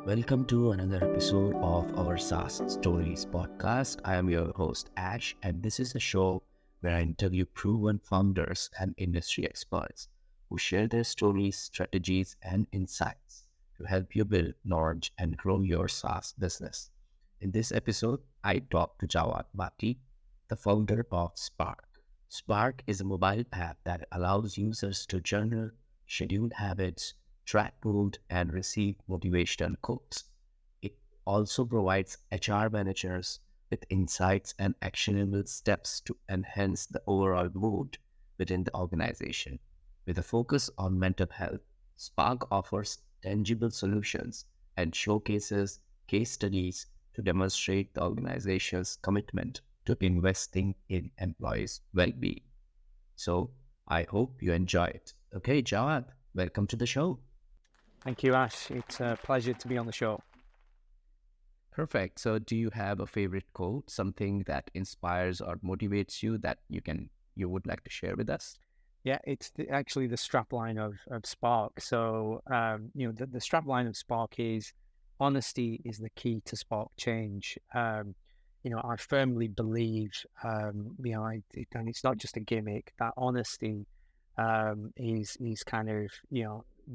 Welcome to another episode of our SaaS Stories podcast. I am your host, Ash, and this is a show where I interview proven founders and industry experts who share their stories, strategies, and insights to help you build, launch, and grow your SaaS business. In this episode, I talk to Jawad, the founder of Spark. Spark is a mobile app that allows users to journal, schedule habits, track mood, and receive motivational quotes. It also provides HR managers with insights and actionable steps to enhance the overall mood within the organization. With a focus on mental health, Spark offers tangible solutions and showcases case studies to demonstrate the organization's commitment to investing in employees' well-being. So I hope you enjoy it. Okay, Jawad, welcome to the show. Thank you, Ash. It's a pleasure to be on the show. Perfect. So do you have a favorite quote, something that inspires or motivates you that you would like to share with us? Yeah, it's actually the strapline of Spark. So, the strapline of Spark is honesty is the key to spark change. I firmly believe, and it's not just a gimmick, that honesty is kind of,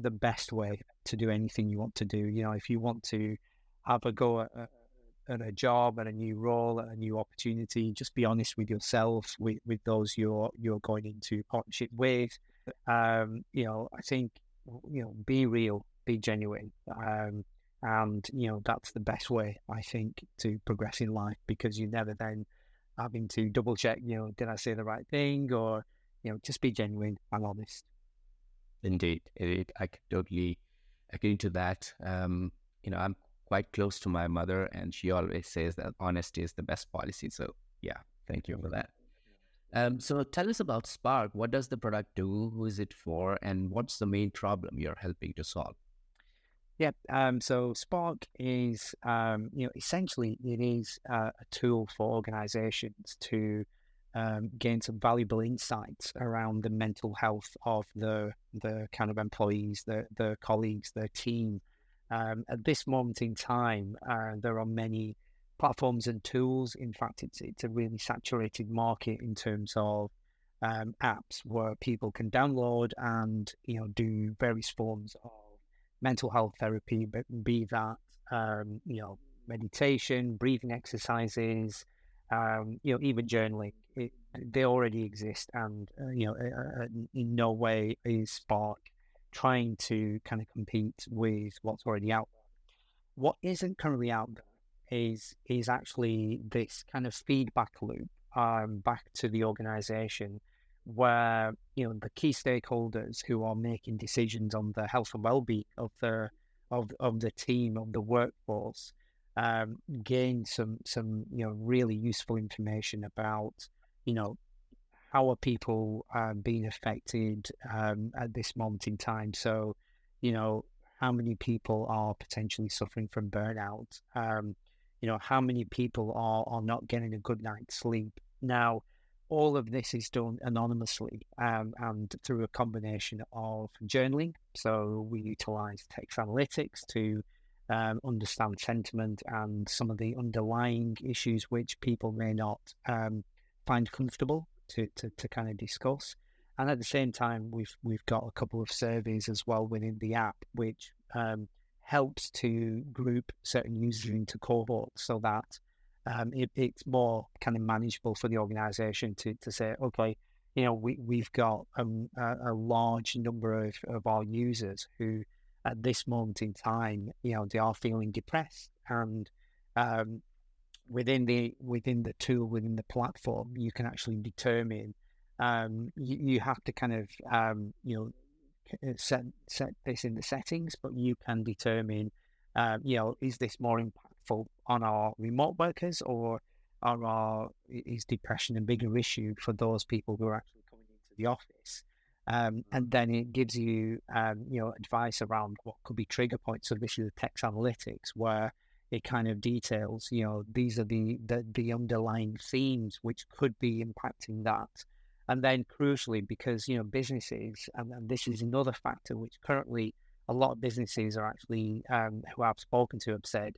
the best way to do anything you want to do. If you want to have a go at a job, at a new role, at a new opportunity, just be honest with yourself, with those you're going into partnership with. I think, be real, be genuine. And that's the best way, I think, to progress in life, because you never then having to double check, did I say the right thing, or, just be genuine and honest. Indeed, I can totally agree to that. I'm quite close to my mother, and she always says that honesty is the best policy. So, yeah, thank you for that. So, tell us about Spark. What does the product do? Who is it for? And what's the main problem you're helping to solve? Yeah. So Spark is, essentially it is a tool for organizations to gain some valuable insights around the mental health of the kind of employees, the colleagues, their team. At this moment in time, there are many platforms and tools. In fact, it's a really saturated market in terms of apps where people can download and do various forms of mental health therapy, but be that meditation, breathing exercises, even journaling. They already exist, and in no way is Spark trying to kind of compete with what's already out there. What isn't currently out there is actually this kind of feedback loop back to the organization, where the key stakeholders who are making decisions on the health and well-being of the team, of the workforce, gain some really useful information about how are people being affected at this moment in time. So how many people are potentially suffering from burnout? How many people are not getting a good night's sleep? Now, all of this is done anonymously and through a combination of journaling. So we utilize text analytics to understand sentiment and some of the underlying issues which people may not find comfortable to kind of discuss. And at the same time, we've got a couple of surveys as well within the app, which helps to group certain users into cohorts so that it's more kind of manageable for the organization to say, okay, we've got a large number of our users who at this moment in time, they are feeling depressed. And within the tool, within the platform, you can actually determine, you have to kind of, set this in the settings, but you can determine, is this more impactful on our remote workers, or is depression a bigger issue for those people who are actually coming into the office? And then it gives you, advice around what could be trigger points. So this is the text analytics, where it kind of details, these are the underlying themes which could be impacting that. And then crucially, because, businesses, and this is another factor which currently a lot of businesses are actually, who I've spoken to have said,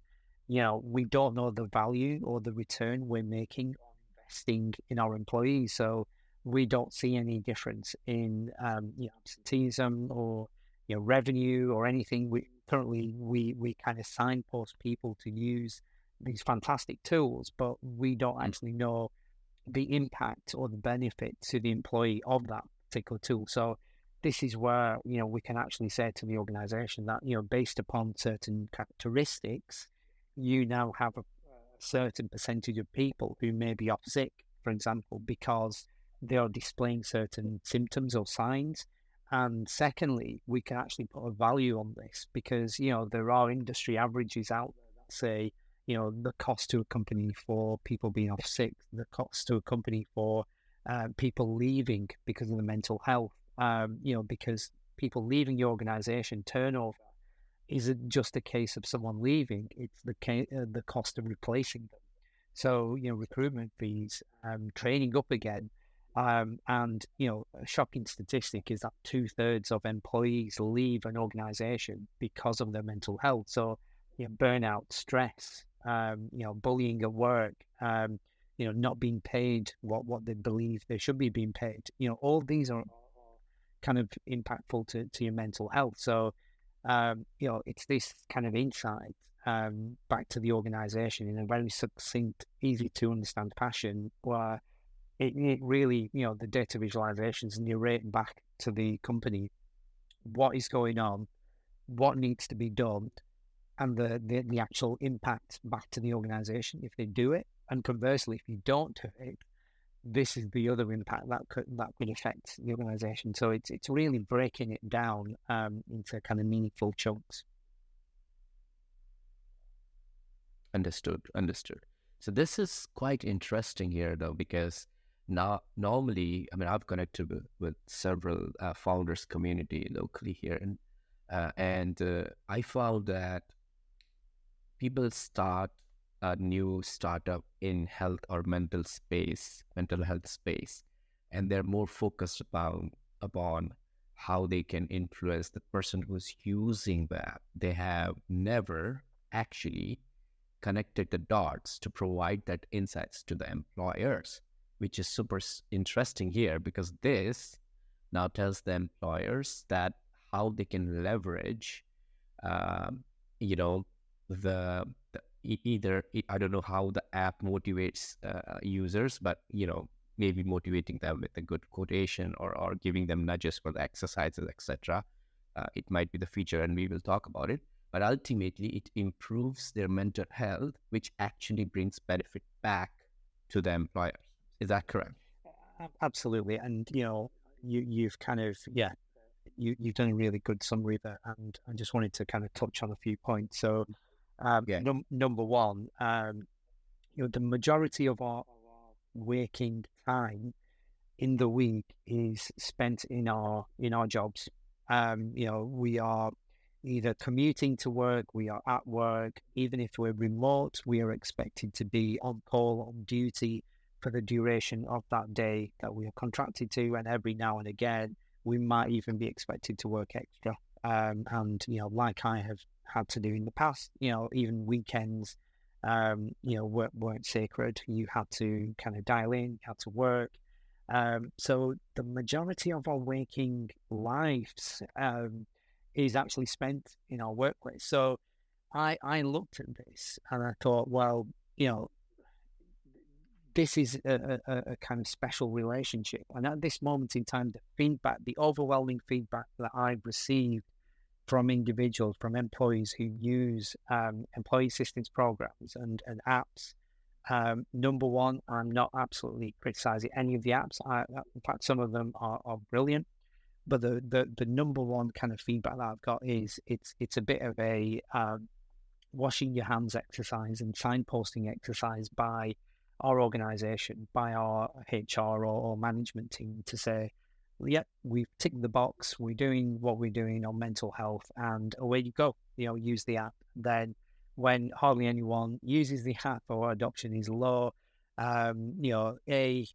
we don't know the value or the return we're making on investing in our employees. So we don't see any difference in, absenteeism or, revenue or anything. We kind of signpost people to use these fantastic tools, but we don't actually know the impact or the benefit to the employee of that particular tool. So this is where, we can actually say to the organization that, based upon certain characteristics, you now have a certain percentage of people who may be off sick, for example, because they are displaying certain symptoms or signs. And secondly, we can actually put a value on this because, there are industry averages out there that say, the cost to a company for people being off sick, the cost to a company for people leaving because of the mental health, because people leaving the organization turnover isn't just a case of someone leaving, it's the cost of replacing them. So, recruitment fees, training up again. And, a shocking statistic is that 2/3 of employees leave an organization because of their mental health. So, burnout, stress, bullying at work, not being paid what they believe they should be being paid. All these are kind of impactful to your mental health. So, it's this kind of insight back to the organization in a very succinct, easy to understand fashion where it really, the data visualizations narrate back to the company what is going on, what needs to be done, and the actual impact back to the organization if they do it. And conversely, if you don't do it, this is the other impact that could affect the organization. So it's really breaking it down into kind of meaningful chunks. Understood. So this is quite interesting here, though, because now normally, I mean, I've connected with several founders community locally here, and I found that people start a new startup in health or mental health space, and they're more focused upon how they can influence the person who's using the app. They have never actually connected the dots to provide that insights to the employers, which is super interesting here because this now tells the employers that how they can leverage, you know, either I don't know how the app motivates users, but maybe motivating them with a good quotation or giving them nudges for the exercises, etc. It might be the feature, and we will talk about it. But ultimately, it improves their mental health, which actually brings benefit back to the employer. Is that correct? Absolutely. And, you've kind of, you've done a really good summary there. And I just wanted to kind of touch on a few points. So, Yeah. number one, the majority of our waking time in the week is spent in our jobs. We are either commuting to work, we are at work. Even if we're remote, we are expected to be on call, on duty for the duration of that day that we are contracted to. And every now and again, we might even be expected to work extra. And, like I have had to do in the past, even weekends, weren't sacred. You had to kind of dial in, you had to work. So the majority of our waking lives is actually spent in our workplace. So I looked at this and I thought, well, this is a kind of special relationship. And at this moment in time, the overwhelming feedback that I've received from individuals, from employees who use employee assistance programs and apps. Number one, I'm not absolutely criticizing any of the apps. In fact, some of them are brilliant. But the number one kind of feedback that I've got is it's a bit of a washing your hands exercise and signposting exercise by our organization, by our HR or management team to say, yep, we've ticked the box, we're doing what we're doing on mental health, and away you go, use the app. Then when hardly anyone uses the app or adoption is low, we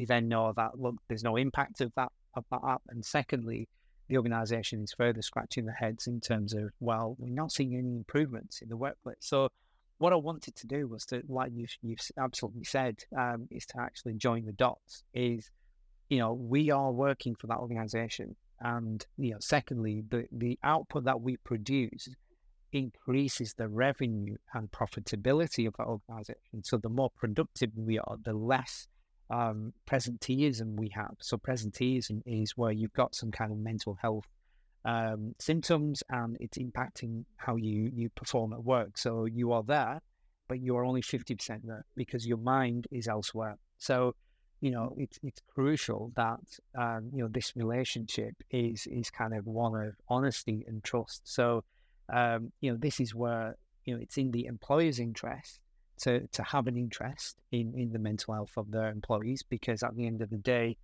then know that, look, there's no impact of that app. And secondly, the organization is further scratching their heads in terms of, well, we're not seeing any improvements in the workplace. So what I wanted to do was to, like you've absolutely said, is to actually join the dots. Is, we are working for that organization, and secondly, the output that we produce increases the revenue and profitability of that organization. So the more productive we are, the less presenteeism we have. So presenteeism is where you've got some kind of mental health symptoms, and it's impacting how you perform at work. So you are there, but you are only 50% there because your mind is elsewhere. So it's crucial that this relationship is kind of one of honesty and trust. So this is where it's in the employer's interest to have an interest in the mental health of their employees, because at the end of the day,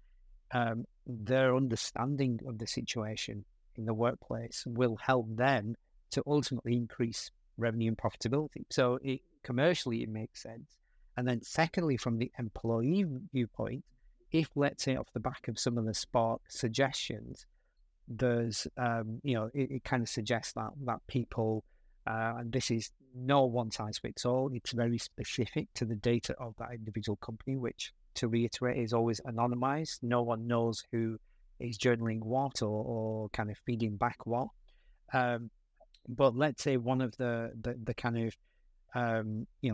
their understanding of the situation in the workplace will help them to ultimately increase revenue and profitability. So commercially, it makes sense. And then secondly, from the employee viewpoint, if, let's say, off the back of some of the Spark suggestions, there's, it kind of suggests that people, and this is no one size fits all, it's very specific to the data of that individual company, which, to reiterate, is always anonymized. No one knows who is journaling what or kind of feeding back what. But let's say one of the kind of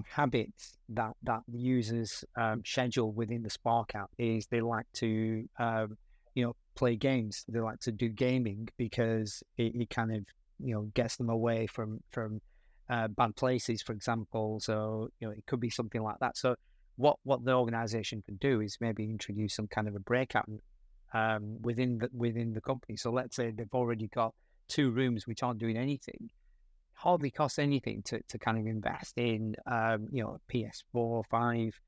habits that users schedule within the Spark app is they like to play games. They like to do gaming because it kind of gets them away from bad places, for example. So it could be something like that. So what the organization can do is maybe introduce some kind of a breakout within the company. So let's say they've already got 2 rooms which aren't doing anything. Hardly costs anything to kind of invest in PS4, 5,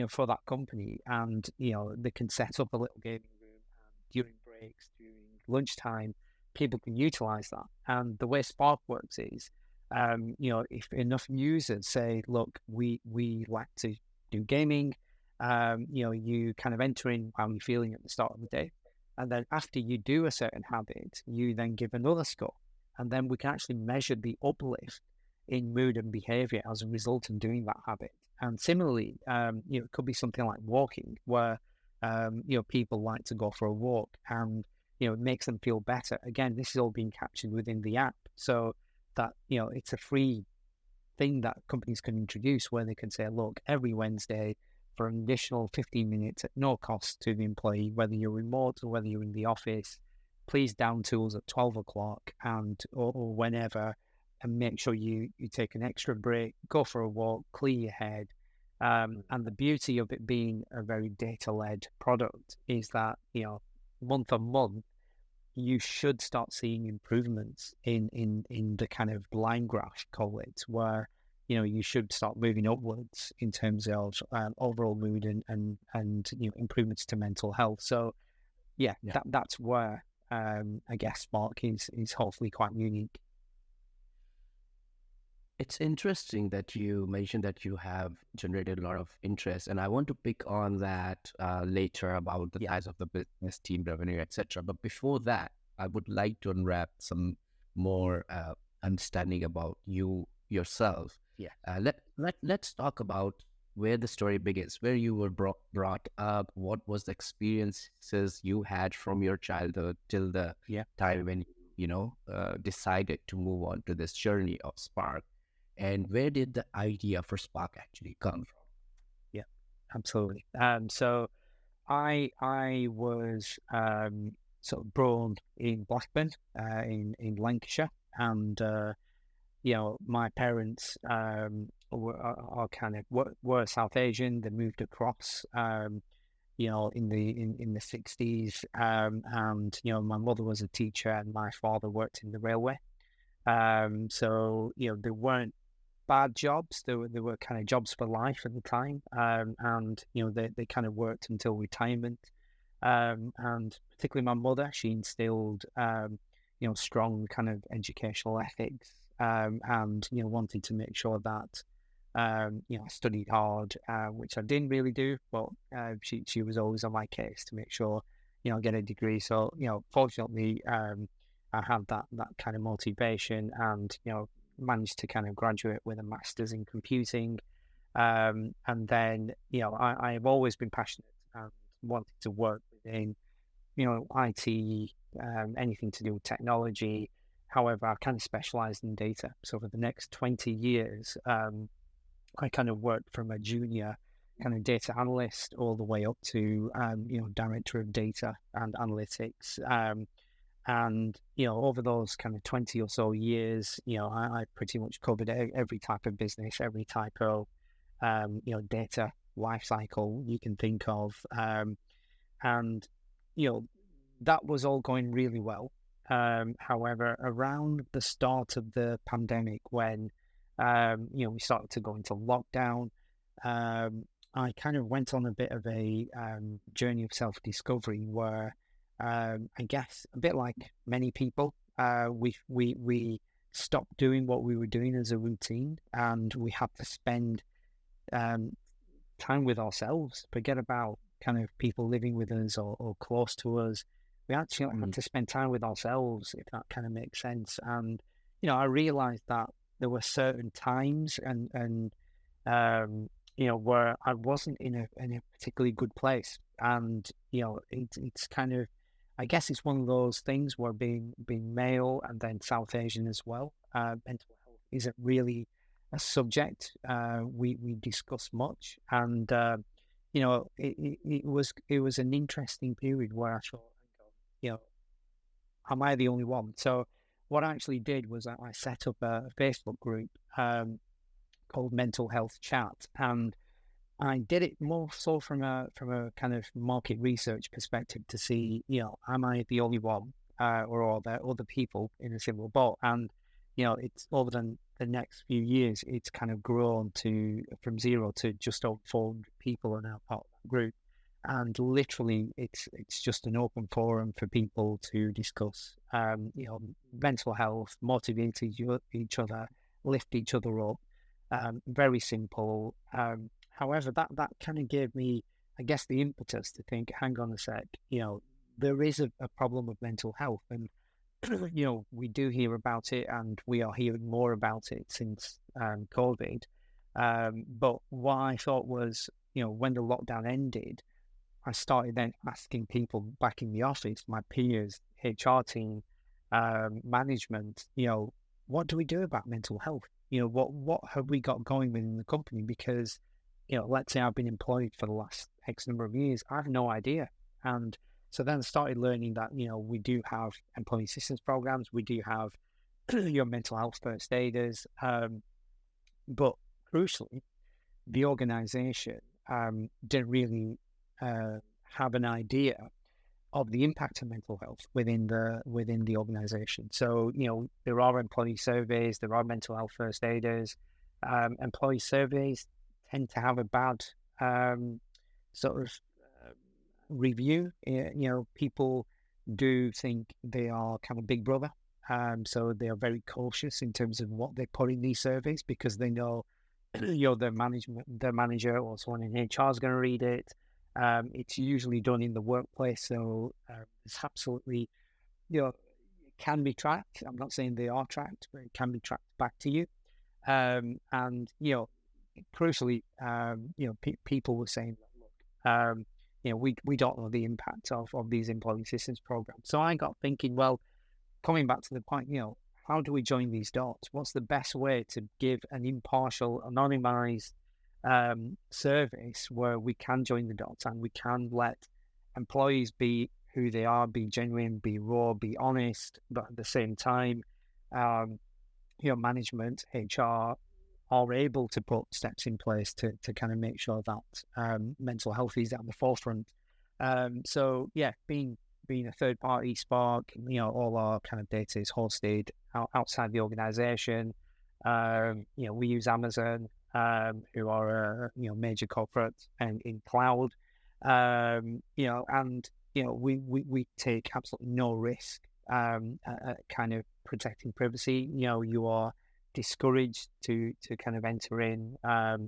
for that company, and they can set up a little gaming room, and during breaks, during lunchtime, people can utilize that. And the way Spark works is, if enough users say, look, we like to do gaming, you kind of enter in how you're feeling at the start of the day, and then after you do a certain habit, you then give another score. And then we can actually measure the uplift in mood and behavior as a result of doing that habit. And similarly, it could be something like walking, where people like to go for a walk, and it makes them feel better. Again, this is all being captured within the app, so that it's a free thing that companies can introduce, where they can say, look, every Wednesday for an additional 15 minutes at no cost to the employee, whether you're remote or whether you're in the office, please down tools at 12 o'clock or whenever, and make sure you take an extra break, go for a walk, clear your head. And the beauty of it being a very data-led product is that, month on month, you should start seeing improvements in the kind of line graph, call it, where, you should start moving upwards in terms of overall mood and improvements to mental health. So yeah. That's where I guess Spark is hopefully quite unique. It's interesting that you mentioned that you have generated a lot of interest, and I want to pick on that later about the size of the business, team revenue, etc. But before that, I would like to unwrap some more understanding about you yourself. Let's talk about where the story begins, where you were brought up, what was the experiences you had from your childhood till the time when you decided to move on to this journey of Spark. And where did the idea for Spark actually come from? Yeah, absolutely. So I was sort of born in Blackburn, in Lancashire, and my parents are kind of were South Asian. They moved across, in the 60s, and my mother was a teacher and my father worked in the railway. So they weren't bad jobs. They were kind of jobs for life at the time, and they kind of worked until retirement. And particularly my mother, she instilled strong kind of educational ethics, and wanted to make sure that I studied hard, which I didn't really do, but she was always on my case to make sure get a degree. So, fortunately, I had that kind of motivation, and, managed to kind of graduate with a master's in computing. And then, I've always been passionate and wanted to work within, IT, anything to do with technology. However, I kind of specialized in data. So for the next 20 years, I kind of worked from a junior kind of data analyst all the way up to, director of data and analytics. And, over those kind of 20 or so years, I pretty much covered every type of business, every type of, data life cycle you can think of. And, you know, that was all going really well. However, around the start of the pandemic, when, we started to go into lockdown, I kind of went on a bit of a journey of self-discovery where, I guess, a bit like many people, we stopped doing what we were doing as a routine, and we had to spend um, time with ourselves. Forget about kind of people living with us or close to us. We actually had Mm. to spend time with ourselves, if that kind of makes sense. And I realized that there were certain times and where I wasn't in a particularly good place. And it's kind of, I guess it's one of those things where being male and then South Asian as well, mental health isn't really a subject we discuss much. And it was an interesting period where I thought, you know, am I the only one? So what I actually did was I set up a Facebook group called Mental Health Chat, and I did it more so from a kind of market research perspective to see, am I the only one, or are there other people in a similar boat? And it's over the next few years, it's kind of grown to from zero to just over 400 people are now part of that group, and literally, it's just an open forum for people to discuss, mental health, motivate each other, lift each other up. Very simple. However, that kind of gave me, I guess, the impetus to think, hang on a sec, there is a problem of mental health, and we do hear about it, and we are hearing more about it since COVID. But what I thought was, when the lockdown ended, I started then asking people back in the office, my peers, HR team, management, what do we do about mental health? What have we got going within the company? Because, let's say I've been employed for the last X number of years, I have no idea. And so then I started learning that, we do have employee assistance programs, we do have your mental health first aiders, but crucially, the organization didn't really have an idea of the impact of mental health within the organization. So, there are employee surveys, there are mental health first aiders. Employee surveys tend to have a bad sort of review. People do think they are kind of big brother. So they are very cautious in terms of what they put in these surveys because they know their manager or someone in HR is going to read it. It's usually done in the workplace, so it's absolutely, it can be tracked. I'm not saying they are tracked, but it can be tracked back to you. And crucially, people were saying, look, we don't know the impact of these employee assistance programs. So I got thinking, well, coming back to the point, how do we join these dots? What's the best way to give an impartial, anonymized service where we can join the dots and we can let employees be who they are, be genuine, be raw, be honest, but at the same time, management, HR are able to put steps in place to kind of make sure that mental health is at the forefront. So yeah, being a third party Spark, all our kind of data is hosted outside the organization. We use Amazon, who are a major corporate and in cloud. And we take absolutely no risk kind of protecting privacy. You are discouraged to kind of enter in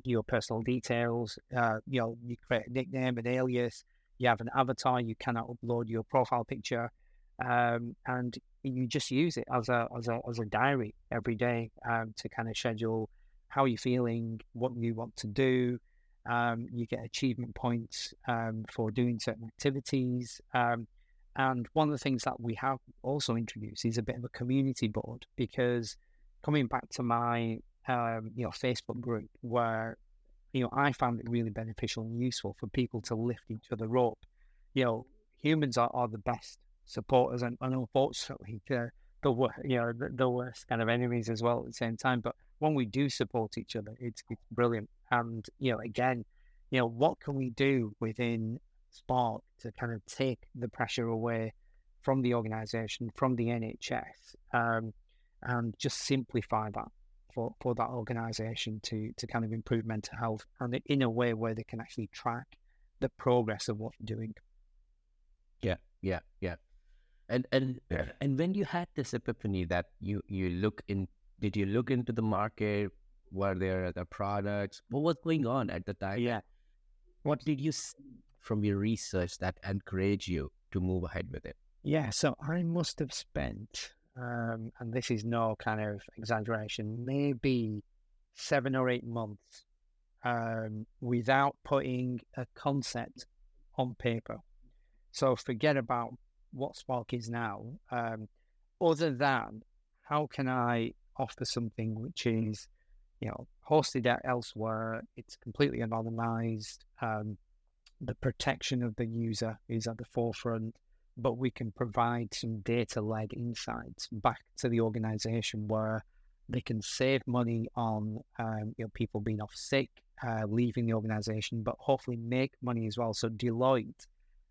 your personal details. You create a nickname, an alias. You have an avatar. You cannot upload your profile picture, and you just use it as a diary every day to kind of schedule how you're feeling, what you want to do. You get achievement points for doing certain activities. And one of the things that we have also introduced is a bit of a community board, because coming back to my Facebook group, where I found it really beneficial and useful for people to lift each other up. Humans are the best supporters, and unfortunately, the worst kind of enemies as well at the same time. But when we do support each other, it's brilliant. And again, what can we do within Spark to kind of take the pressure away from the organisation, from the NHS, and just simplify that for that organisation to kind of improve mental health, and in a way where they can actually track the progress of what you're doing. Yeah, yeah, yeah. And when you had this epiphany that you look in, did you look into the market? Were there other products? What was going on at the time? Yeah. What did you see from your research that encouraged you to move ahead with it? Yeah, so I must have spent, and this is no kind of exaggeration, maybe 7 or 8 months without putting a concept on paper. So forget about what Spark is now, other than how can I offer something which is, hosted elsewhere, it's completely anonymized, the protection of the user is at the forefront, but we can provide some data-led insights back to the organization where they can save money on people being off sick, leaving the organization, but hopefully make money as well. So Deloitte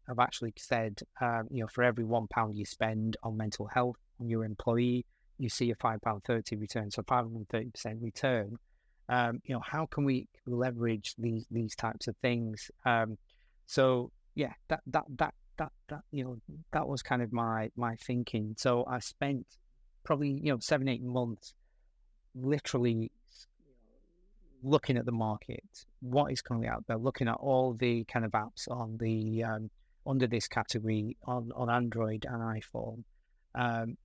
have actually said, for every £1 you spend on mental health on your employee, you see a £5.30 return, so 530% return. How can we leverage these types of things? So yeah, that was kind of my thinking. So I spent probably 7-8 months literally looking at the market, what is currently out there, looking at all the kind of apps on the under this category on Android and iPhone,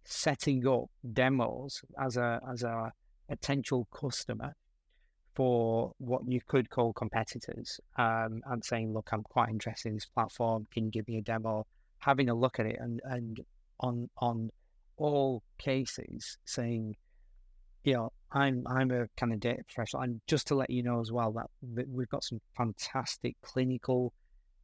setting up demos as a potential customer for what you could call competitors, and saying, look, I'm quite interested in this platform. Can you give me a demo? Having a look at it, and on all cases saying, I'm a kind of data professional. And just to let you know as well that we've got some fantastic clinical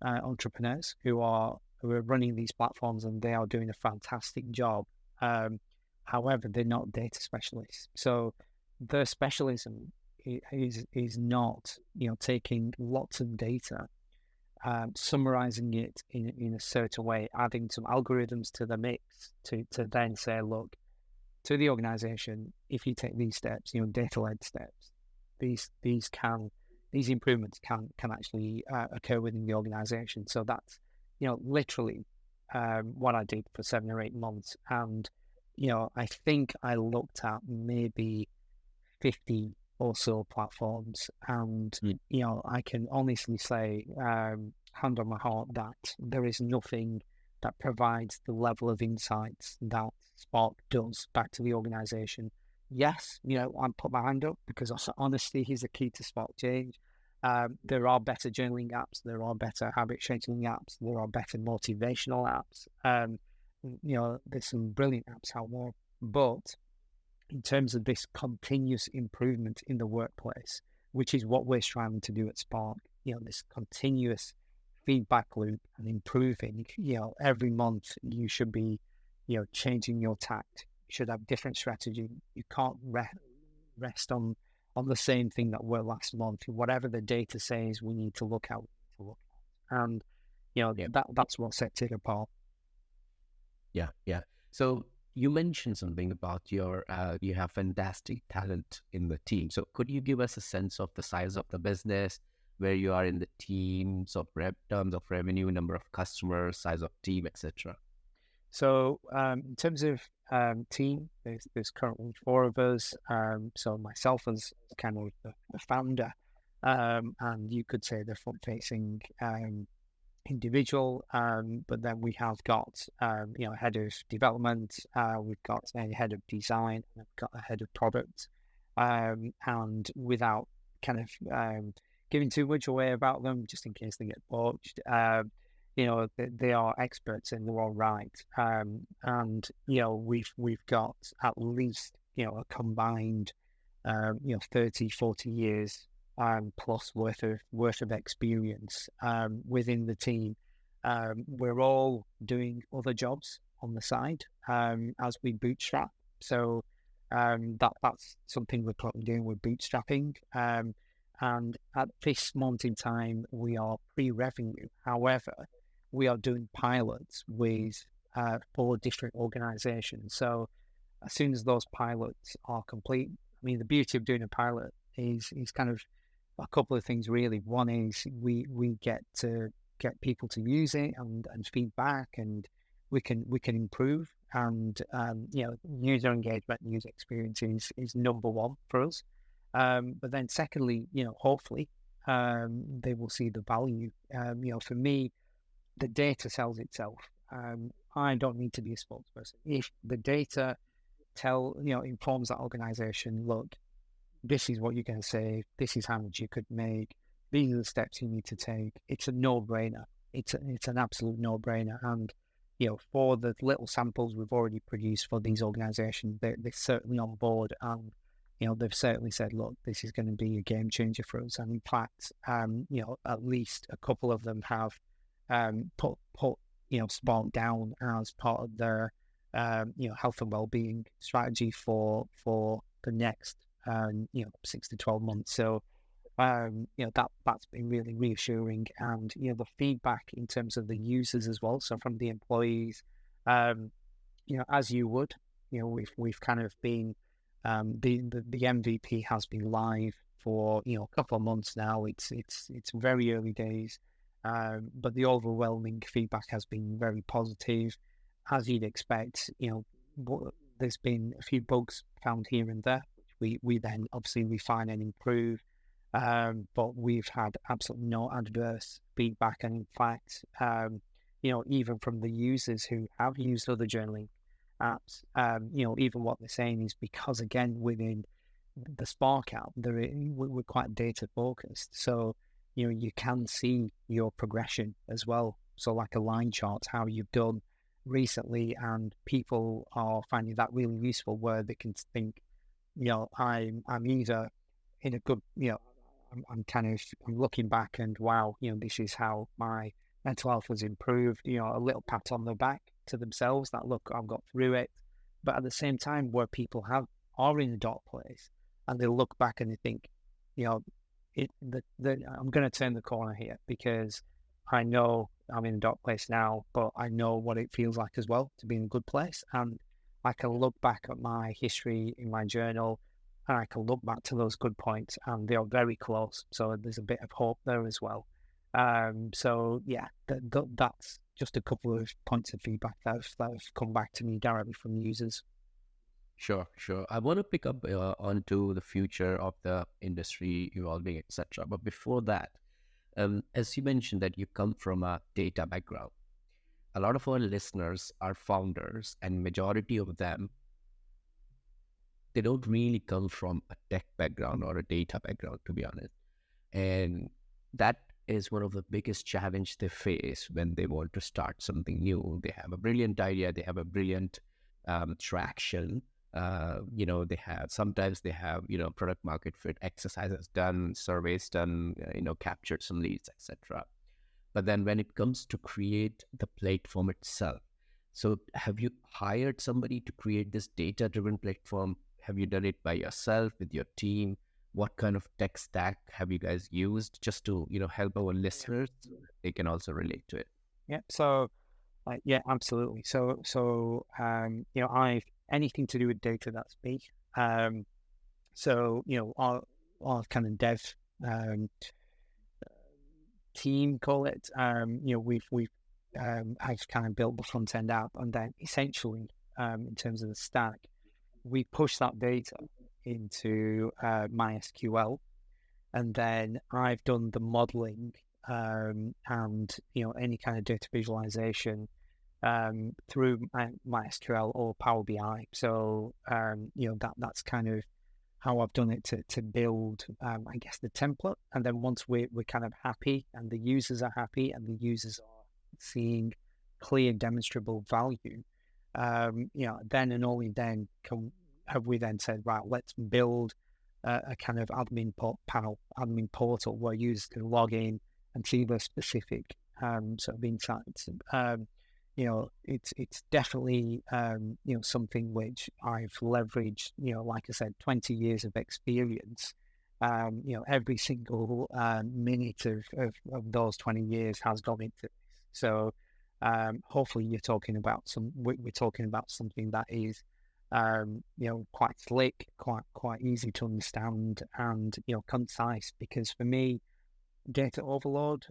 entrepreneurs who are running these platforms, and they are doing a fantastic job. However, they're not data specialists, so their specialism is not taking lots of data, summarizing it in a certain way, adding some algorithms to the mix to then say, look, to the organization, if you take these steps, data-led steps, these improvements can actually occur within the organization. So that's literally what I did for 7 or 8 months, and I think I looked at maybe 50 or so platforms, and I can honestly say, hand on my heart, that there is nothing that provides the level of insights that Spark does back to the organization. Yes, I put my hand up, because honesty is the key to Spark change. There are better journaling apps, there are better habit scheduling apps, there are better motivational apps. There's some brilliant apps out there, but in terms of this continuous improvement in the workplace, which is what we're striving to do at Spark, this continuous feedback loop and improving, every month you should be, changing your tact. You should have different strategy. You can't rest on the same thing that were last month. Whatever the data says, we need to look at. And, that's what sets it apart. Yeah, yeah. So you mentioned something about you have fantastic talent in the team. So could you give us a sense of the size of the business, where you are in the teams of terms of revenue, number of customers, size of team, etc.? So in terms of team, there's currently 4 of us. So myself as kind of the founder, and you could say the front-facing individual, but then we have got a head of development, we've got a head of design, and we've got a head of product, and without kind of giving too much away about them, just in case they get poached. They are experts in their own right, and we've got at least a combined 30, 40 years plus worth of experience within the team. We're all doing other jobs on the side as we bootstrap. So that's something we're currently doing. We're bootstrapping. And at this moment in time, we are pre-revenue. However, we are doing pilots with 4 different organizations. So as soon as those pilots are complete, I mean, the beauty of doing a pilot is kind of a couple of things really. One is we get to get people to use it and feedback, and we can improve. And user engagement, user experience is number one for us. But then secondly, hopefully they will see the value. For me, the data sells itself. I don't need to be a spokesperson. If the data informs that organization, look, this is what you're going to save, this is how much you could make, these are the steps you need to take. It's a no-brainer. It's an absolute no-brainer. And for the little samples we've already produced for these organizations, they're certainly on board, and they've certainly said, look, this is going to be a game changer for us. And in fact, at least a couple of them have put Spark down as part of their health and well-being strategy for the next 6 to 12 months. So that's been really reassuring. And the feedback in terms of the users as well, so from the employees, as you would, we've kind of been the MVP has been live for a couple of months now. It's very early days, but the overwhelming feedback has been very positive, as you'd expect. There's been a few bugs found here and there, which we then obviously refine and improve. But we've had absolutely no adverse feedback, and in fact, even from the users who have used other journaling apps, even what they're saying is because, again, within the Spark app, we're quite data focused, so you can see your progression as well. So like a line chart, how you've done recently, and people are finding that really useful, where they can think, I'm either in a good, I'm looking back and wow, this is how my mental health has improved. A little pat on the back to themselves that, look, I've got through it. But at the same time, where people are in a dark place, and they look back and they think, I'm going to turn the corner here, because I know I'm in a dark place now, but I know what it feels like as well to be in a good place. And I can look back at my history in my journal, and I can look back to those good points, and they are very close. So there's a bit of hope there as well. So yeah, that's just a couple of points of feedback that have come back to me directly from users. Sure. I want to pick up onto the future of the industry evolving, etc. But before that, as you mentioned that you come from a data background, a lot of our listeners are founders, and majority of them, they don't really come from a tech background or a data background, to be honest. And that is one of the biggest challenge they face when they want to start something new. They have a brilliant idea, they have a brilliant traction. Sometimes they have product market fit exercises done, surveys done, captured some leads, etc. But then when it comes to create the platform itself, so have you hired somebody to create this data-driven platform? Have you done it by yourself, with your team? What kind of tech stack have you guys used, just to help our listeners? They can also relate to it. Yeah. So yeah, absolutely. So I've anything to do with data, that's me. So our kind of dev team, call it. We've I've kind of built the front end app, and then essentially in terms of the stack, we push that data into MySQL, and then I've done the modeling and any kind of data visualization through MySQL or Power BI. So that's kind of how I've done it to build, I guess, the template. And then once we're kind of happy and the users are happy and the users are seeing clear, demonstrable value, then and only then have we then said, right, let's build a kind of admin panel, admin portal where users can log in and see the specific sort of insights. It's definitely something which I've leveraged. Like I said, 20 years of experience. Every single minute of those 20 years has gone into this. So hopefully we're talking about something that is quite slick, quite easy to understand, and concise. Because for me, data overload,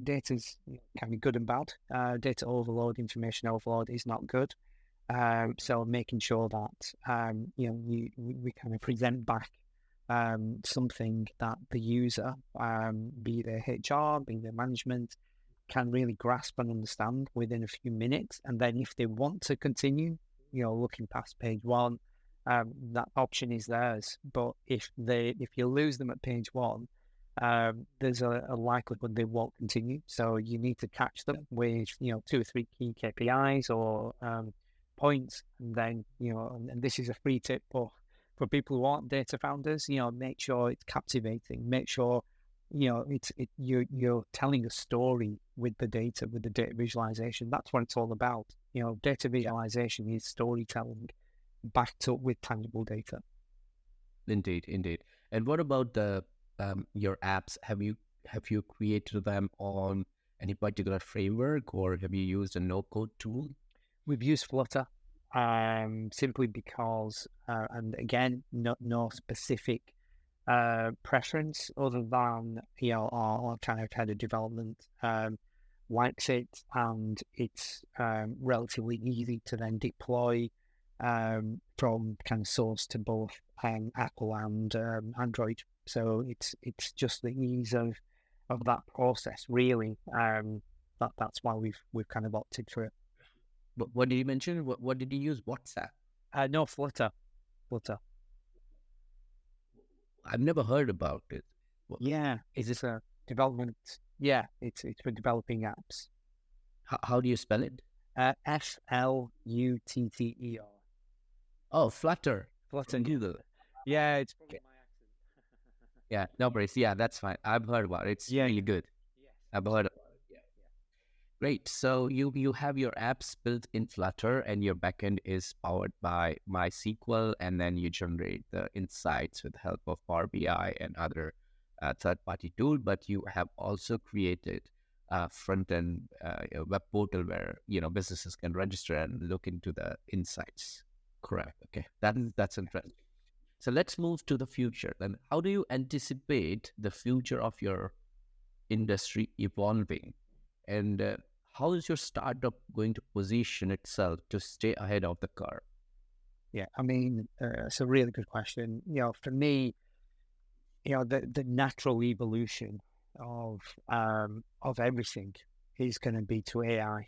data's can be good and bad. Data overload, information overload is not good. So making sure that we kind of present back something that the user, be their HR, be their management, can really grasp and understand within a few minutes. And then if they want to continue, looking past page one, that option is theirs. But if you lose them at page one, there's a likelihood they won't continue. So you need to catch them with 2 or 3 key KPIs or points, and then and this is a free tip for people who aren't data founders. Make sure it's captivating. Make sure you're telling a story with the data visualization. That's what it's all about. Data visualization is storytelling backed up with tangible data. Indeed. And what about the your apps? Have you created them on any particular framework, or have you used a no-code tool? We've used Flutter simply because, and again, no specific preference other than our kind of head of development likes it, and it's relatively easy to then deploy from kind of source to both Apple and Android. So it's just the ease of that process, really. That's why we've kind of opted for it. But what did you mention? What did you use? WhatsApp? No, Flutter. I've never heard about it. Yeah, it's a development. Yeah, it's for developing apps. How do you spell it? Flutter. Oh, Flutter. Flutter. Google. Yeah, it's probably my accent. Yeah, no worries. Yeah, that's fine. I've heard about it. It's really good. Yes. I've heard about it. Yeah. Great. So you have your apps built in Flutter, and your backend is powered by MySQL, and then you generate the insights with the help of Power BI and other third-party tool. But you have also created a front-end web portal where businesses can register and look into the insights. Correct. Okay, that's interesting. So let's move to the future. Then, how do you anticipate the future of your industry evolving, and how is your startup going to position itself to stay ahead of the curve? Yeah, I mean, it's a really good question. For me, the natural evolution of everything is going to be to AI.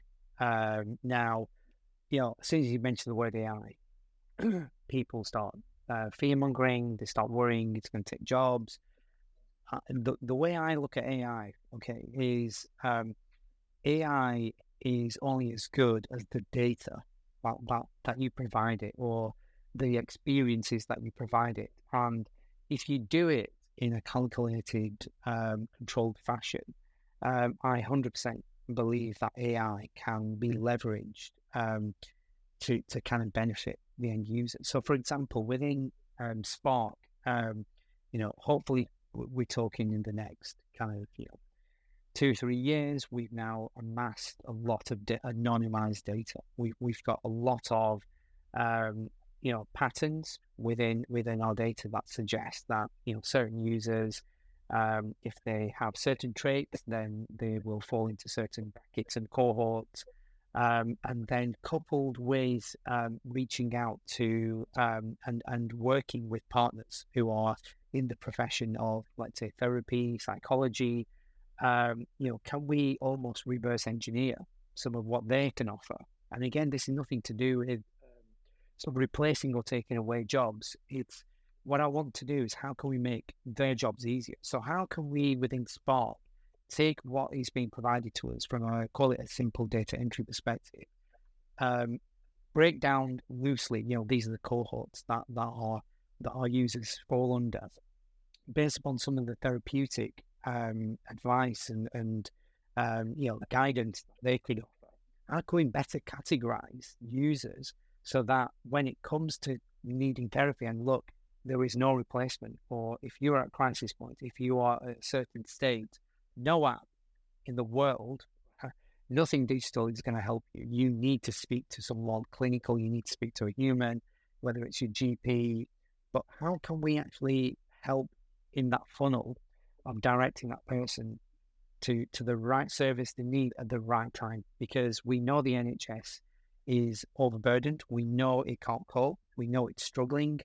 Now, as soon as you mention the word AI, people start fear-mongering, they start worrying it's going to take jobs. The way I look at AI, okay, is AI is only as good as the data that you provide it, or the experiences that you provide it. And if you do it in a calculated, controlled fashion, I 100% believe that AI can be leveraged to kind of benefit the end user. So, for example, within Spark, hopefully we're talking in the next kind of 2 or 3 years, we've now amassed a lot of anonymized data. We've got a lot of patterns within our data that suggest that certain users, if they have certain traits, then they will fall into certain brackets and cohorts. And then coupled with reaching out to and working with partners who are in the profession of, let's say, therapy, psychology, can we almost reverse engineer some of what they can offer? And again, this is nothing to do with sort of replacing or taking away jobs. It's what I want to do is how can we make their jobs easier? So how can we within Spark take what is being provided to us from a call it a simple data entry perspective, um, break down loosely, these are the cohorts that our users fall under, based upon some of the therapeutic advice and guidance that they could offer. How can we better categorize users so that when it comes to needing therapy, and look, there is no replacement for if you're at crisis point, if you are at a certain state, no app in the world, nothing digital is going to help you. You need to speak to someone clinical, you need to speak to a human, whether it's your GP. But how can we actually help in that funnel of directing that person to the right service they need at the right time? Because we know the NHS is overburdened. We know it can't cope. We know it's struggling.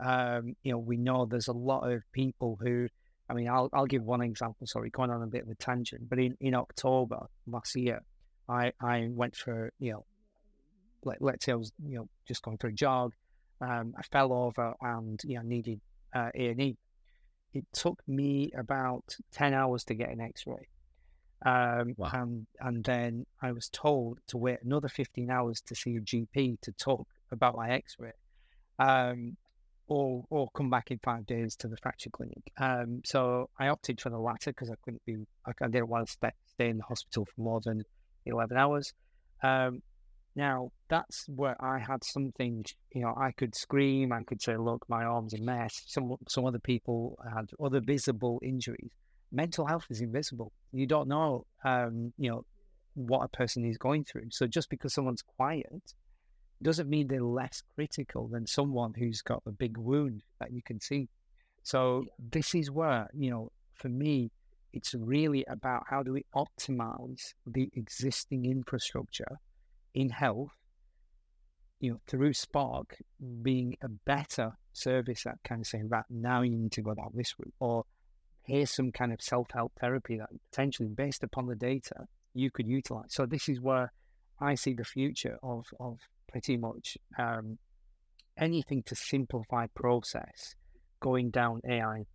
We know there's a lot of people who, I mean, I'll give one example. Sorry, going on a bit of a tangent, but in October last year, I went for let's say I was just going for a jog. I fell over and needed A&E. It took me about 10 hours to get an X-ray. Wow. And then I was told to wait another 15 hours to see a GP to talk about my X-ray, um, or come back in 5 days to the fracture clinic. So I opted for the latter because I didn't want to stay in the hospital for more than 11 hours. Now that's where I had something, I could scream, I could say, look, my arm's a mess. Some other people had other visible injuries. Mental health is invisible. You don't know, what a person is going through. So just because someone's quiet doesn't mean they're less critical than someone who's got a big wound that you can see. So this is where, for me, it's really about how do we optimize the existing infrastructure in health, through Spark being a better service that kind of saying, right, now you need to go down this route, or here's some kind of self-help therapy that potentially based upon the data you could utilize. So this is where I see the future of pretty much anything to simplify process going down AI,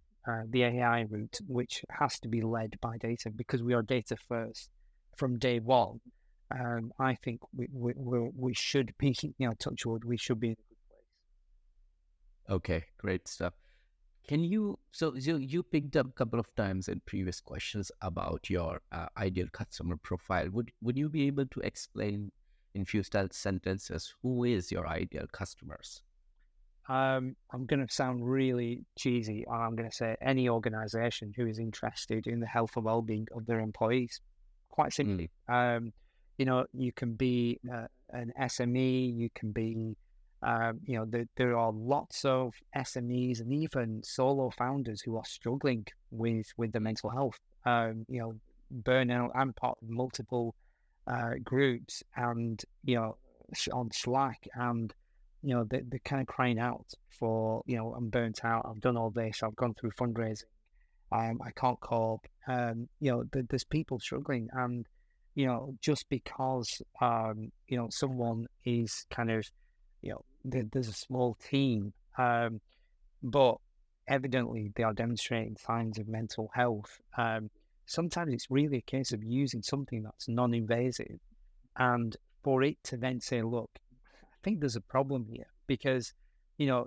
the AI route, which has to be led by data because we are data first from day one. I think we should be, touch wood, we should be in a good place. Okay, great stuff. You picked up a couple of times in previous questions about your ideal customer profile. Would you be able to explain in few sentences who is your ideal customers? I'm going to sound really cheesy. I'm going to say any organization who is interested in the health and well-being of their employees. Quite Mm, simply, you can be an SME, you can be, there are lots of SMEs and even solo founders who are struggling with the mental health. Burnout. I'm part of multiple groups, and on Slack, and they're kind of crying out for, I'm burnt out. I've done all this. I've gone through fundraising. I can't cope. There's people struggling, and just because someone is kind of, there's a small team, but evidently they are demonstrating signs of mental health. Sometimes it's really a case of using something that's non-invasive, and for it to then say, look, I think there's a problem here because,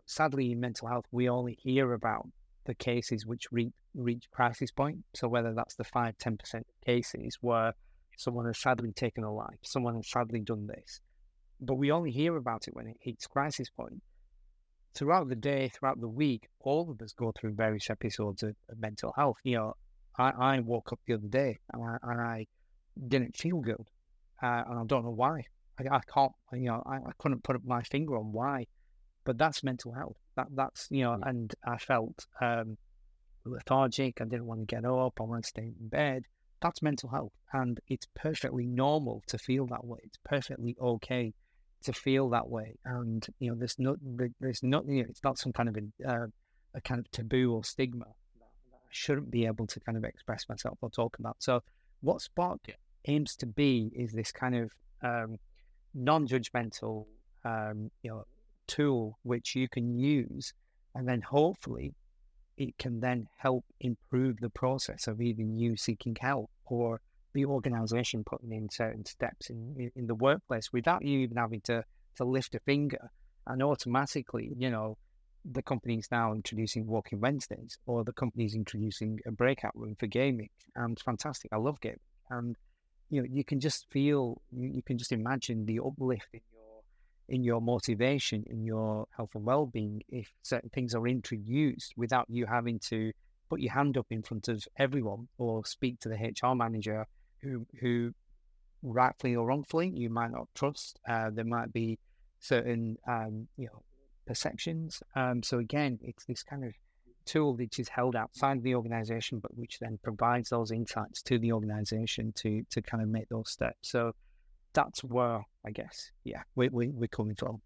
sadly in mental health, we only hear about the cases which reach crisis point. So whether that's the 5-10% of cases where someone has sadly taken a life, someone has sadly done this, but we only hear about it when it hits crisis point. Throughout the day, throughout the week, all of us go through various episodes of mental health. I woke up the other day and I didn't feel good, and I don't know why. I can't, I couldn't put my finger on why, but that's mental health. That's mm, and I felt lethargic. I didn't want to get up. I wanted to stay in bed. That's mental health, and it's perfectly normal to feel that way. It's perfectly okay to feel that way, and there's not, it's not some kind of a kind of taboo or stigma shouldn't be able to kind of express myself or talk about. So what Spark aims to be is this kind of non-judgmental, tool which you can use, and then hopefully it can then help improve the process of even you seeking help or the organization putting in certain steps in the workplace without you even having to lift a finger. And automatically, the company's now introducing Walking Wednesdays, or the company's introducing a breakout room for gaming. And fantastic. I love gaming. And you can just feel, you can just imagine the uplift in your motivation, in your health and well-being, if certain things are introduced without you having to put your hand up in front of everyone or speak to the HR manager who rightfully or wrongfully you might not trust. There might be certain perceptions. So again, it's this kind of tool which is held outside the organization, but which then provides those insights to the organization to kind of make those steps. So that's where, I guess, we're coming from.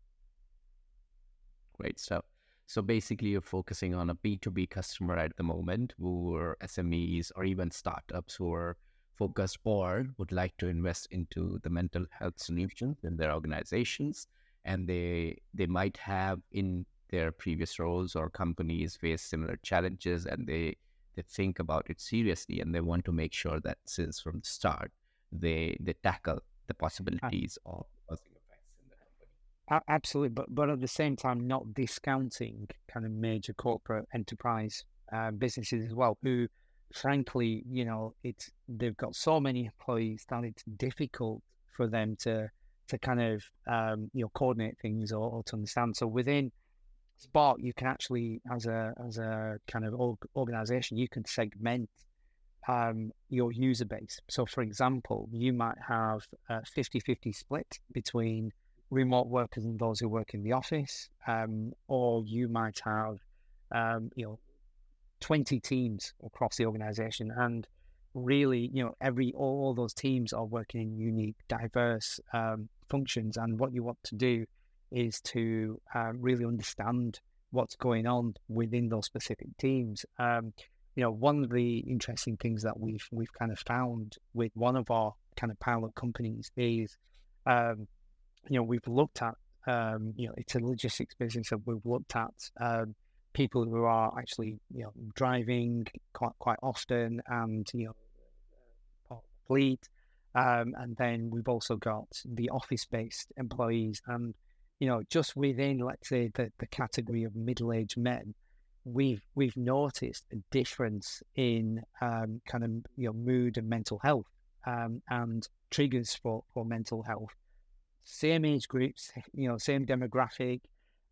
Great stuff. So basically, you're focusing on a B2B customer at the moment, who are SMEs or even startups who are focused or would like to invest into the mental health solutions in their organizations. And they might have in their previous roles or companies faced similar challenges, and they think about it seriously, and they want to make sure that since from the start, they tackle the possibilities of causing effects in the company. Absolutely, but at the same time, not discounting kind of major corporate enterprise businesses as well, who, frankly, they've got so many employees that it's difficult for them to kind of coordinate things or to understand. So within Spark, you can actually, as a kind of organization, you can segment your user base. So, for example, you might have a 50-50 split between remote workers and those who work in the office, or you might have, 20 teams across the organization. And really, all those teams are working in unique, diverse functions. And what you want to do is to really understand what's going on within those specific teams. One of the interesting things that we've kind of found with one of our kind of pilot companies is, we've looked at, it's a logistics business, and we've looked at people who are actually, driving quite often and, part of the fleet. And then we've also got the office-based employees, and, just within, let's say, the category of middle-aged men, we've noticed a difference in kind of mood and mental health, and triggers for mental health. Same age groups, same demographic,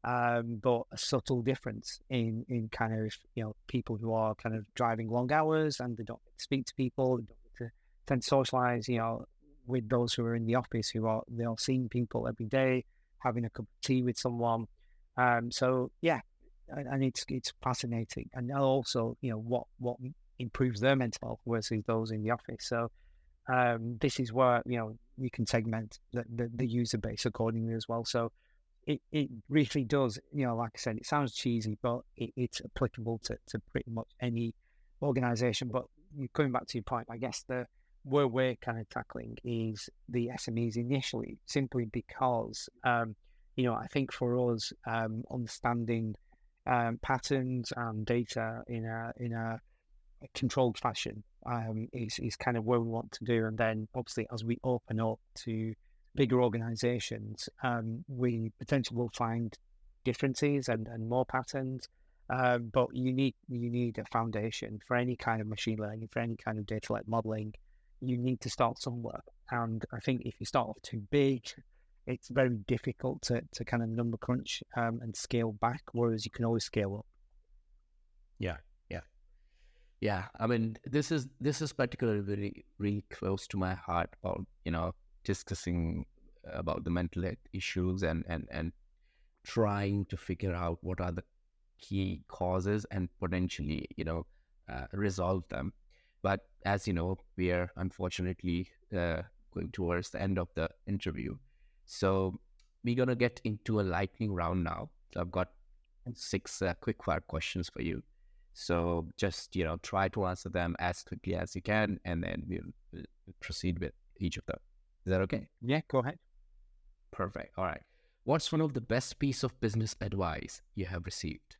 but a subtle difference in kind of people who are kind of driving long hours and they don't get to speak to people, they don't get to tend to socialize, with those who are in the office, they are seeing people every day, having a cup of tea with someone. So yeah, and it's fascinating, and also what improves their mental health versus those in the office. So this is where you can segment the user base accordingly as well. So it really does, like I said, it sounds cheesy, but it's applicable to pretty much any organization. But coming back to your point, I guess where we're kind of tackling is the SMEs initially, simply because I think for us, understanding patterns and data in a controlled fashion is kind of where we want to do. And then obviously, as we open up to bigger organizations, we potentially will find differences and more patterns. But you need a foundation for any kind of machine learning, for any kind of data-led modeling. You need to start somewhere. And I think if you start off too big, it's very difficult to kind of number crunch and scale back, whereas you can always scale up. Yeah. I mean, this is particularly really, really close to my heart about discussing about the mental health issues and trying to figure out what are the key causes and potentially resolve them. But as you know, we are unfortunately going towards the end of the interview, so we're gonna get into a lightning round now. So I've got 6 quick fire questions for you. So just, try to answer them as quickly as you can, and then we'll proceed with each of them. Is that okay? Yeah, go ahead. Perfect. All right. What's one of the best piece of business advice you have received?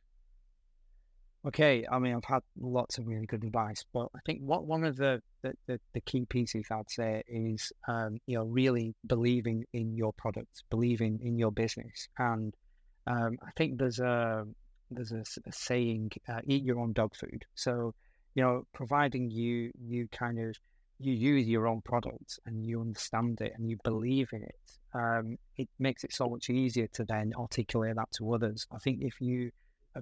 Okay, I mean, I've had lots of really good advice, but I think one of the key pieces I'd say is, really believing in your product, believing in your business. And I think there's a saying, eat your own dog food. So, providing you kind of, you use your own product and you understand it and you believe in it, it makes it so much easier to then articulate that to others. I think if you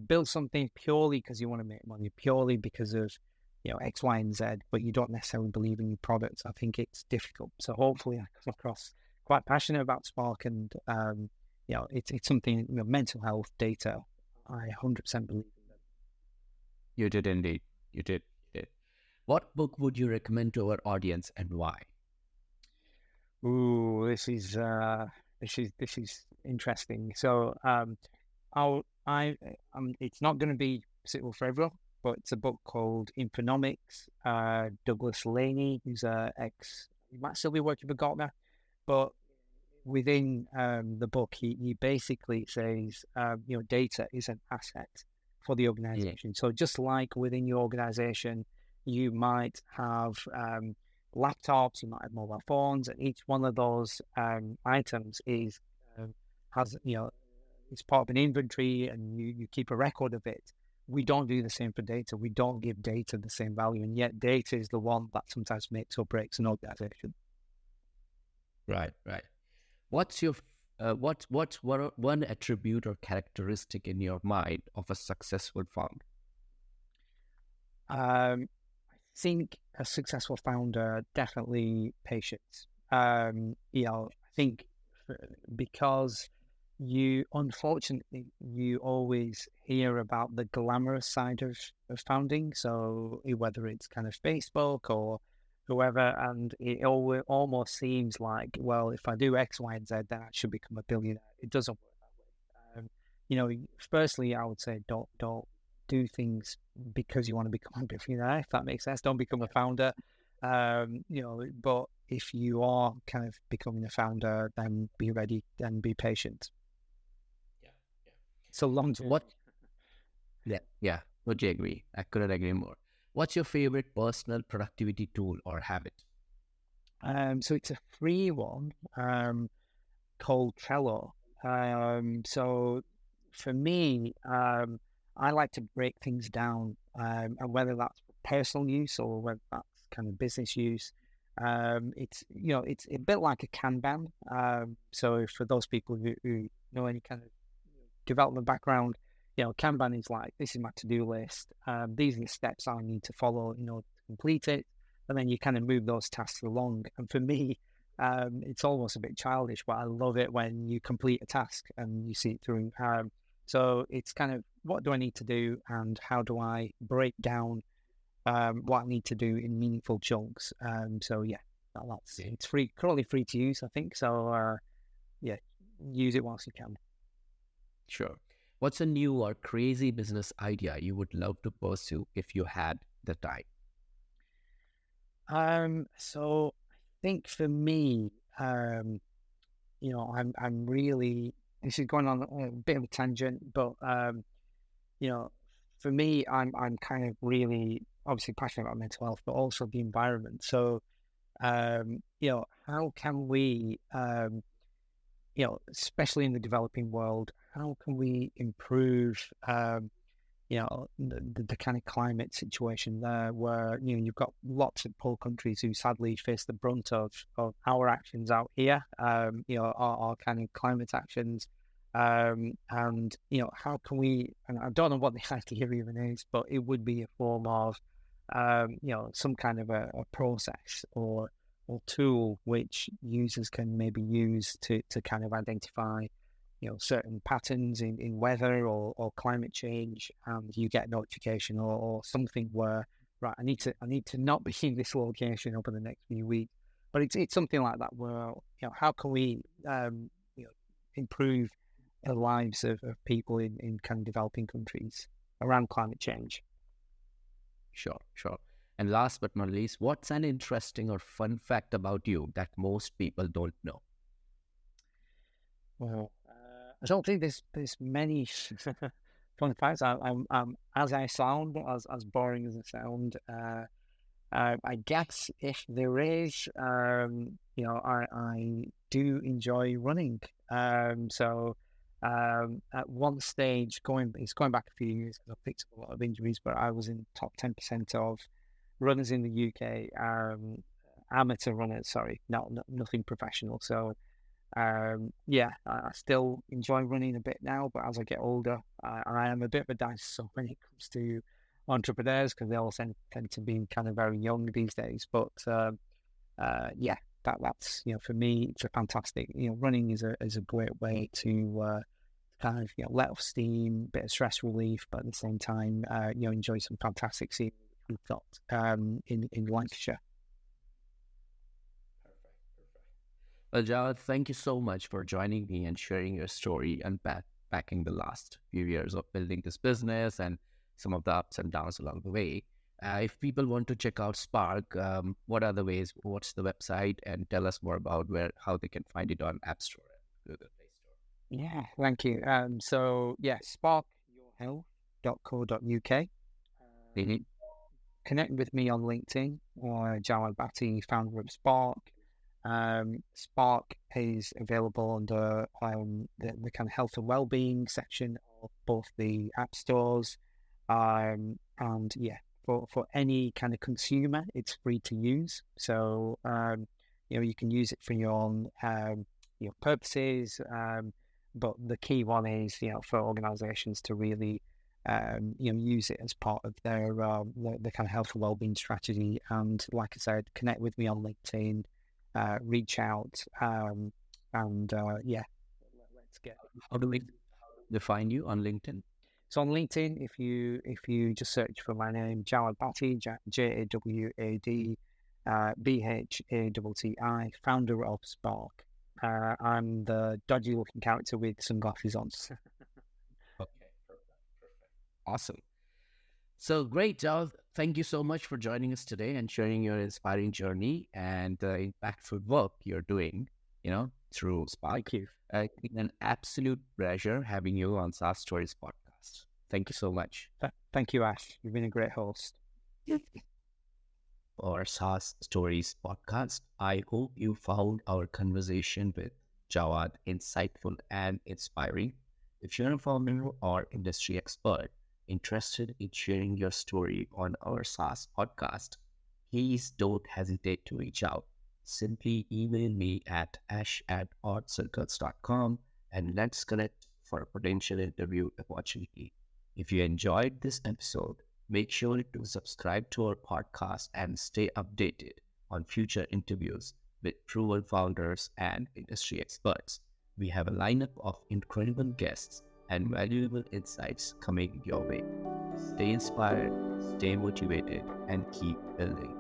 build something purely because you want to make money, purely because of X, Y, and Z, but you don't necessarily believe in your products, I think it's difficult. So hopefully, I come across quite passionate about Spark, and it's something, mental health data. I 100% believe in them. You did indeed. You did. You did. What book would you recommend to our audience, and why? Ooh, this is interesting. So it's not going to be suitable for everyone, but it's a book called Infonomics. Douglas Laney, who's he might still be working for Gartner, but within the book, he basically says, data is an asset for the Yeah. organization. So just like within your organization, you might have laptops, you might have mobile phones, and each one of those items is has it's part of an inventory, and you keep a record of it. We don't do the same for data. We don't give data the same value, and yet data is the one that sometimes makes or breaks an organization. Right. Right. What's your what's one attribute or characteristic in your mind of a successful founder? I think a successful founder definitely patience. I think because unfortunately you always hear about the glamorous side of founding. So whether it's kind of Facebook or whoever, and it almost seems like, well, if I do X, Y, and Z, then I should become a billionaire. It doesn't work that way. Firstly, I would say don't do things because you want to become a billionaire, if that makes sense. Don't become a founder. But if you are kind of becoming a founder, then be ready and be patient. Yeah. Yeah. It's a long So journey. what? Yeah. Yeah. Would you agree? I couldn't agree more. What's your favorite personal productivity tool or habit? So it's a free one called Trello. So for me, I like to break things down, and whether that's for personal use or whether that's kind of business use. It's a bit like a Kanban. So for those people who know any kind of development background, Kanban is like, this is my to-do list. These are the steps I need to follow in order to complete it. And then you kind of move those tasks along. And for me, it's almost a bit childish, but I love it when you complete a task and you see it through. So it's kind of, what do I need to do, and how do I break down what I need to do in meaningful chunks? So yeah, Yeah. it's free, currently free to use, I think. So yeah, use it whilst you can. Sure. What's a new or crazy business idea you would love to pursue if you had the time? So I think for me, I'm really, this is going on a bit of a tangent, but you know, for me, I'm kind of really obviously passionate about mental health, but also the environment. So how can we especially in the developing world, how can we improve the kind of climate situation there, where you've got lots of poor countries who sadly face the brunt of our actions out here, our kind of climate actions, and how can we, and I don't know what the idea even is, but it would be a form of some kind of a process or tool which users can maybe use to kind of identify certain patterns in weather or climate change, and you get notification or something where, right, I need to not be in this location over the next few weeks. But it's something like that, where how can we improve the lives of people in kind of developing countries around climate change. Sure, sure. And last but not least, what's an interesting or fun fact about you that most people don't know? Well, I don't think there's many fun facts. I'm as I sound, as boring as I sound. I guess if there is, I do enjoy running. At one stage, it's going back a few years because I picked up a lot of injuries, but I was in top 10% of runners in the UK, amateur runners. Sorry, nothing professional. So yeah, I still enjoy running a bit now, but as I get older, I am a bit of a dinosaur when it comes to entrepreneurs because they all tend to be kind of very young these days. But yeah, that's for me, it's a fantastic. Running is a great way to kind of let off steam, bit of stress relief, but at the same time, enjoy some fantastic scenery we've got in Lancashire. Well, Jawad, thank you so much for joining me and sharing your story and backing the last few years of building this business and some of the ups and downs along the way. If people want to check out Spark, what are the ways? What's the website? And tell us more about how they can find it on App Store and Google Play Store. Yeah, thank you. So yeah, sparkyourhealth.co.uk. Mhm. Connect with me on LinkedIn or Jawad Bhatti, founder of Spark. Spark is available under the kind of health and well-being section of both the app stores. And yeah, for any kind of consumer, it's free to use. So you can use it for your own purposes. But the key one is for organizations to really use it as part of their kind of health and well-being strategy. And like I said, connect with me on LinkedIn, reach out, and yeah, let's get. How do they find you on LinkedIn? So on LinkedIn, if you just search for my name, Jawad Bhatti, Jawad Bhatti, founder of Spark. I'm the dodgy looking character with sunglasses on. Okay, perfect. Awesome. So great, Jawad. Thank you so much for joining us today and sharing your inspiring journey and the impactful work you're doing, through Spark. Thank you. It's been an absolute pleasure having you on SaaS Stories podcast. Thank you so much. Thank you, Ash. You've been a great host. Our SaaS Stories podcast. I hope you found our conversation with Jawad insightful and inspiring. If you're a founder or industry expert interested in sharing your story on our SaaS podcast, please don't hesitate to reach out. Simply email me at ash@oddcircles.com and let's connect for a potential interview opportunity. If you enjoyed this episode, make sure to subscribe to our podcast and stay updated on future interviews with proven founders and industry experts. We have a lineup of incredible guests and valuable insights coming your way. Stay inspired, stay motivated, and keep building.